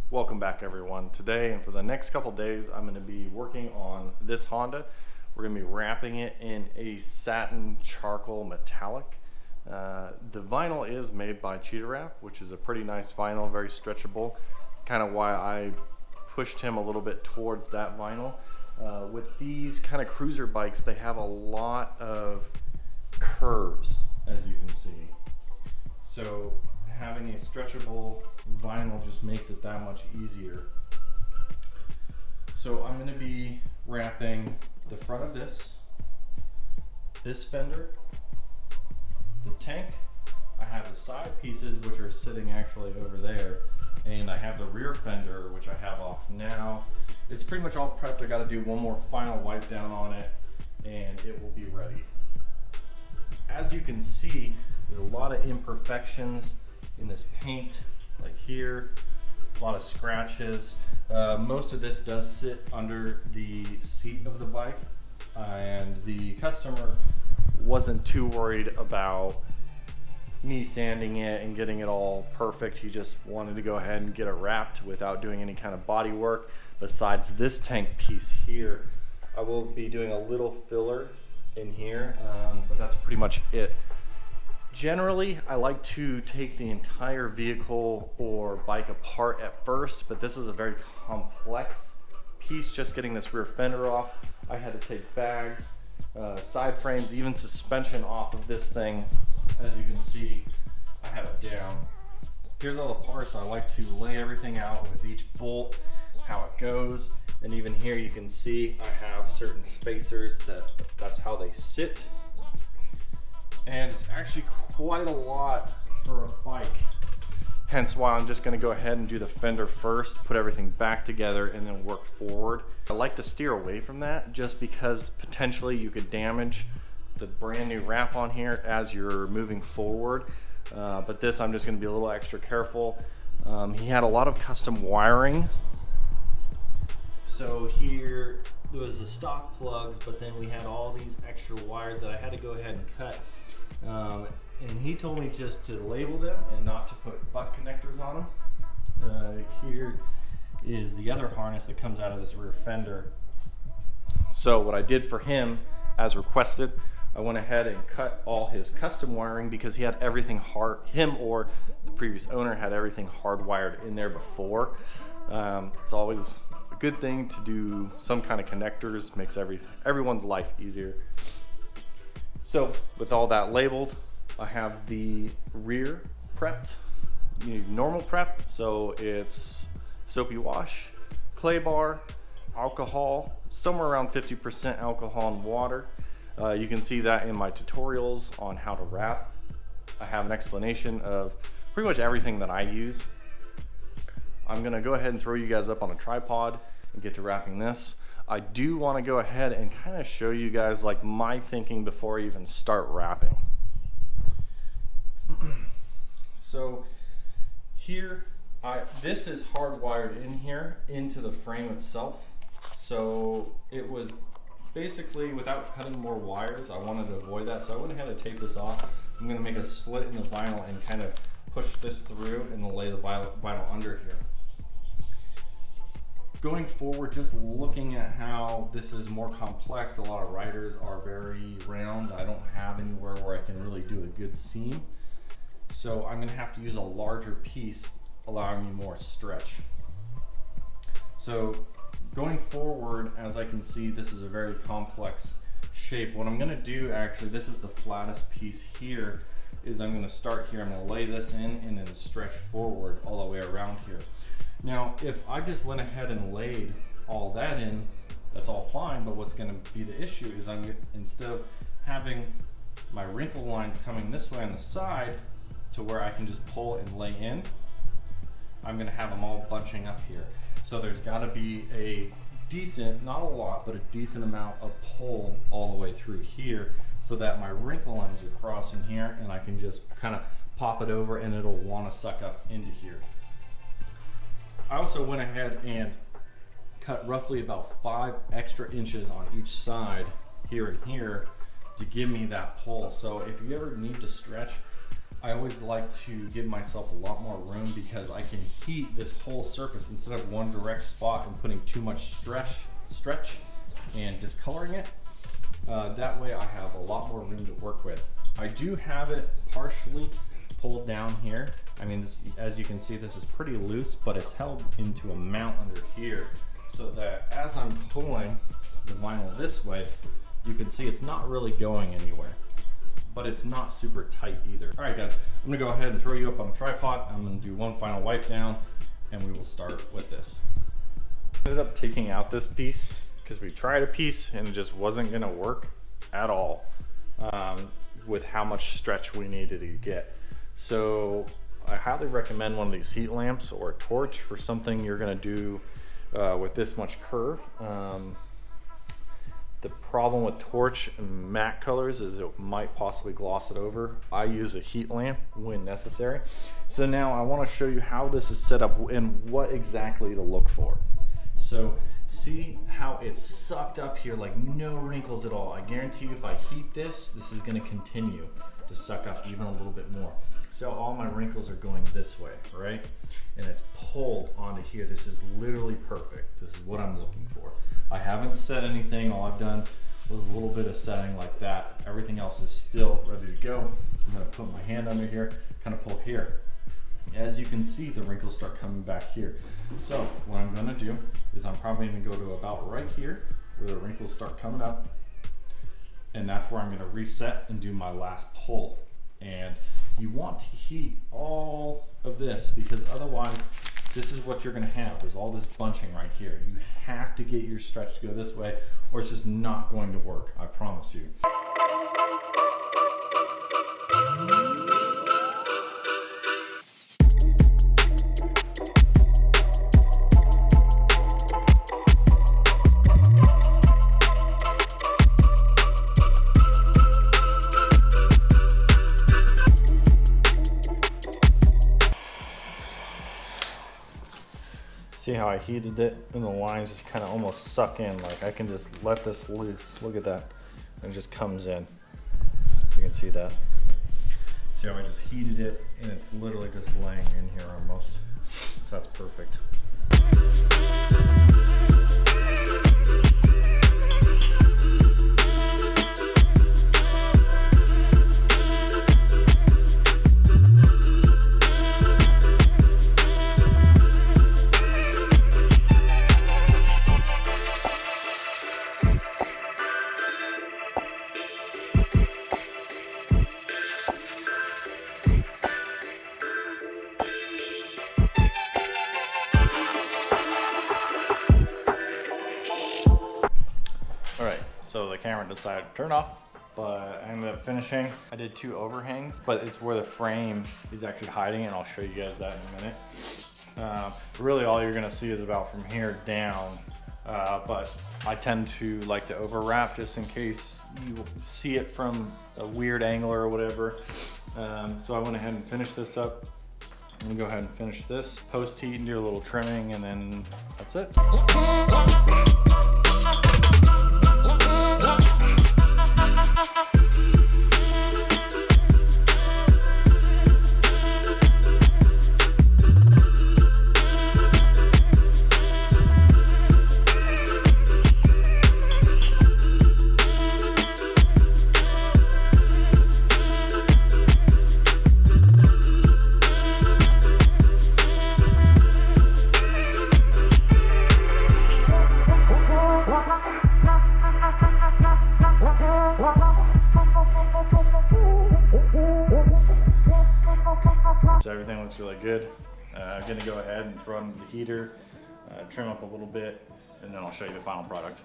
Welcome back everyone. Today and for the next couple days I'm going to be working on this Honda. We're going to be wrapping it in a satin charcoal metallic. The vinyl is made by Cheetah, which is a pretty nice vinyl, very stretchable. Kind of why I pushed him a little bit towards that vinyl. With these kind of cruiser bikes, they have a lot of curves, as you can see. So having a stretchable vinyl just makes it that much easier. So I'm going to be wrapping the front of this fender, the tank. I have the side pieces which are sitting actually over there, and I have the rear fender which I have off now. It's pretty much all prepped. I got to do one more final wipe down on it and it will be ready. As you can see, there's a lot of imperfections in this paint, like here, a lot of scratches. Most of this does sit under the seat of the bike, and the customer wasn't too worried about me sanding it and getting it all perfect. He just wanted to go ahead and get it wrapped without doing any kind of body work. Besides this tank piece here, I will be doing a little filler in here, but that's pretty much it. Generally, I like to take the entire vehicle or bike apart at first, but this is a very complex piece. Just getting this rear fender off, I had to take bags, side frames, even suspension off of this thing. As you can see, I have it down. Here's all the parts. I like to lay everything out with each bolt, how it goes, and even here you can see I have certain spacers that's how they sit. And it's actually quite a lot for a bike. Hence why I'm just gonna go ahead and do the fender first, put everything back together, and then work forward. I like to steer away from that just because potentially you could damage the brand new wrap on here as you're moving forward. But this, I'm just gonna be a little extra careful. He had a lot of custom wiring. So here, there was the stock plugs, but then we had all these extra wires that I had to go ahead and cut. And he told me just to label them and not to put butt connectors on them. Here is the other harness that comes out of this rear fender. So what I did for him, as requested, I went ahead and cut all his custom wiring because he had everything him or the previous owner had everything hardwired in there before. It's always a good thing to do some kind of connectors, makes everyone's life easier. So with all that labeled, I have the rear prepped, normal prep. So it's soapy wash, clay bar, alcohol, somewhere around 50% alcohol and water. You can see that in my tutorials on how to wrap. I have an explanation of pretty much everything that I use. I'm gonna go ahead and throw you guys up on a tripod and get to wrapping this. I do want to go ahead and kind of show you guys like my thinking before I even start wrapping. So here, this is hardwired in here into the frame itself. So it was basically, without cutting more wires, I wanted to avoid that. So I went ahead and taped this off. I'm going to make a slit in the vinyl and kind of push this through and then lay the vinyl under here. Going forward, just looking at how this is more complex, a lot of riders are very round. I don't have anywhere where I can really do a good seam. So I'm gonna have to use a larger piece, allowing me more stretch. So going forward, as I can see, this is a very complex shape. What I'm gonna do, actually, this is the flattest piece here, is I'm gonna start here, I'm gonna lay this in and then stretch forward all the way around here. Now, if I just went ahead and laid all that in, that's all fine, but what's gonna be the issue is instead of having my wrinkle lines coming this way on the side to where I can just pull and lay in, I'm gonna have them all bunching up here. So there's gotta be a decent, not a lot, but a decent amount of pull all the way through here so that my wrinkle lines are crossing here and I can just kind of pop it over and it'll wanna suck up into here. I also went ahead and cut roughly about 5 extra inches on each side here and here to give me that pull. So if you ever need to stretch, I always like to give myself a lot more room because I can heat this whole surface instead of one direct spot and putting too much stretch and discoloring it. That way I have a lot more room to work with. I do have it partially pulled down here. I mean, this, as you can see, this is pretty loose, but it's held into a mount under here so that as I'm pulling the vinyl this way, you can see it's not really going anywhere, but it's not super tight either. All right, guys, I'm gonna go ahead and throw you up on a tripod. I'm gonna do one final wipe down and we will start with this. I ended up taking out this piece because we tried a piece and it just wasn't gonna work at all with how much stretch we needed to get. So I highly recommend one of these heat lamps or a torch for something you're gonna do with this much curve. The problem with torch and matte colors is it might possibly gloss it over. I use a heat lamp when necessary. So now I want to show you how this is set up and what exactly to look for. So see how it's sucked up here, like no wrinkles at all. I guarantee you if I heat this, this is going to continue to suck up even a little bit more. So all my wrinkles are going this way, right? And it's pulled onto here. This is literally perfect. This is what I'm looking for. I haven't set anything. All I've done was a little bit of setting like that. Everything else is still ready to go. I'm gonna put my hand under here, kind of pull here. As you can see, the wrinkles start coming back here. So what I'm gonna do is I'm probably gonna go to about right here where the wrinkles start coming up. And that's where I'm gonna reset and do my last pull. And you want to heat all of this because otherwise this is what you're gonna have. There's all this bunching right here. You have to get your stretch to go this way or it's just not going to work, I promise you. See how I heated it and the lines just kind of almost suck in. Like I can just let this loose. Look at that. And it just comes in. You can see that. See how I just heated it and it's literally just laying in here almost. So that's perfect. So the camera decided to turn off, but I ended up finishing. I did 2 overhangs, but it's where the frame is actually hiding, and I'll show you guys that in a minute. Really all you're gonna see is about from here down, but I tend to like to overwrap just in case you see it from a weird angle or whatever. So I went ahead and finished this up. I'm gonna go ahead and finish this, post heat and do a little trimming, and then that's it. So everything looks really good. I'm gonna go ahead and throw it into the heater, trim up a little bit, and then I'll show you the final product.